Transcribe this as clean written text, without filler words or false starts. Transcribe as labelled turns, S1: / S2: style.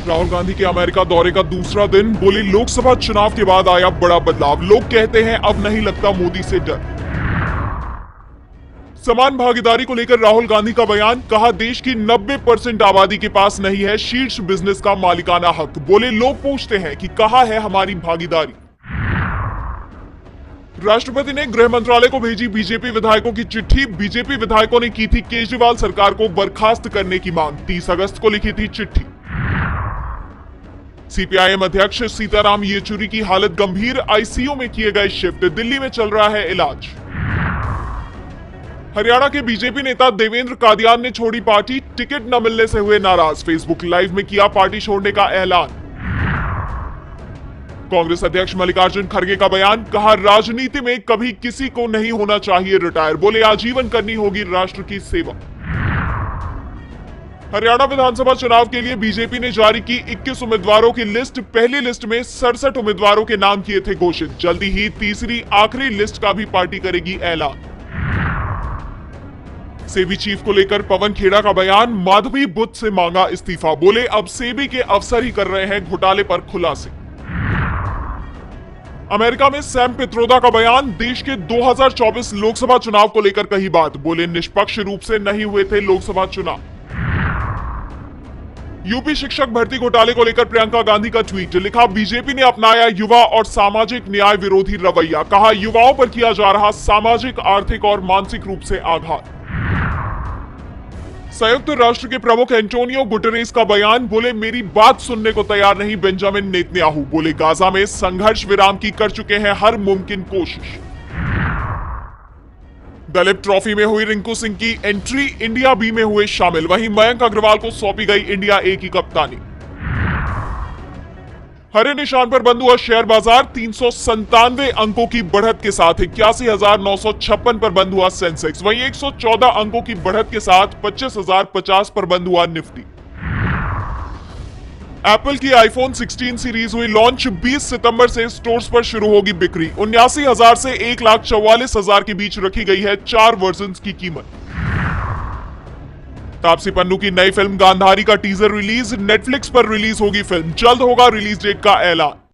S1: राहुल गांधी के अमेरिका दौरे का दूसरा दिन, बोले लोकसभा चुनाव के बाद आया बड़ा बदलाव, लोग कहते हैं अब नहीं लगता मोदी से डर। समान भागीदारी को लेकर राहुल गांधी का बयान, कहा देश की 90% आबादी के पास नहीं है शीर्ष बिजनेस का मालिकाना हक, बोले लोग पूछते हैं कि कहां है हमारी भागीदारी। राष्ट्रपति ने गृह मंत्रालय को भेजी बीजेपी विधायकों की चिट्ठी, बीजेपी विधायकों ने की थी केजरीवाल सरकार को बर्खास्त करने की मांग, 30 अगस्त को लिखी थी चिट्ठी। सीपीआईएम अध्यक्ष सीताराम येचुरी की हालत गंभीर, आईसीयू में किए गए शिफ्ट, दिल्ली में चल रहा है इलाज। हरियाणा के बीजेपी नेता देवेंद्र कादियान ने छोड़ी पार्टी, टिकट न मिलने से हुए नाराज, फेसबुक लाइव में किया पार्टी छोड़ने का ऐलान। कांग्रेस अध्यक्ष मल्लिकार्जुन खड़गे का बयान, कहा राजनीति में कभी किसी को नहीं होना चाहिए रिटायर, बोले आजीवन करनी होगी राष्ट्र की सेवा। हरियाणा विधानसभा चुनाव के लिए बीजेपी ने जारी की 21 उम्मीदवारों की लिस्ट, पहली लिस्ट में 67 उम्मीदवारों के नाम किए थे घोषित, जल्दी ही तीसरी आखिरी लिस्ट का भी पार्टी करेगी ऐलान। सेबी चीफ को लेकर पवन खेड़ा का बयान, माधवी बुद्ध से मांगा इस्तीफा, बोले अब सेबी के अफसर ही कर रहे हैं घोटाले पर खुलासे। अमेरिका में सैम पित्रोदा का बयान, देश के 2024 लोकसभा चुनाव को लेकर कही बात, बोले निष्पक्ष रूप से नहीं हुए थे लोकसभा चुनाव। यूपी शिक्षक भर्ती घोटाले को लेकर प्रियंका गांधी का ट्वीट, लिखा बीजेपी ने अपनाया युवा और सामाजिक न्याय विरोधी रवैया, कहा युवाओं पर किया जा रहा सामाजिक, आर्थिक और मानसिक रूप से आघात। संयुक्त राष्ट्र के प्रमुख एंटोनियो गुटेरेस का बयान, बोले मेरी बात सुनने को तैयार नहीं बेंजामिन नेतन्याहू, बोले गाजा में संघर्ष विराम की कर चुके हैं हर मुमकिन कोशिश। दलीप ट्रॉफी में हुई रिंकू सिंह की एंट्री, इंडिया बी में हुए शामिल, वहीं मयंक अग्रवाल को सौंपी गई इंडिया ए की कप्तानी। हरे निशान पर बंद हुआ शेयर बाजार, 397 अंकों की बढ़त के साथ 81,956 पर बंद हुआ सेंसेक्स, वहीं 114 अंकों की बढ़त के साथ 25,050 पर बंद हुआ निफ्टी। एप्पल की आईफोन 16 सीरीज हुई लॉन्च, 20 सितंबर से स्टोर्स पर शुरू होगी बिक्री, 79,000 से 1,44,000 के बीच रखी गई है 4 वर्जन्स की कीमत। तापसी पन्नू की नई फिल्म गांधारी का टीजर रिलीज, नेटफ्लिक्स पर रिलीज होगी फिल्म, जल्द होगा रिलीज डेट का ऐलान।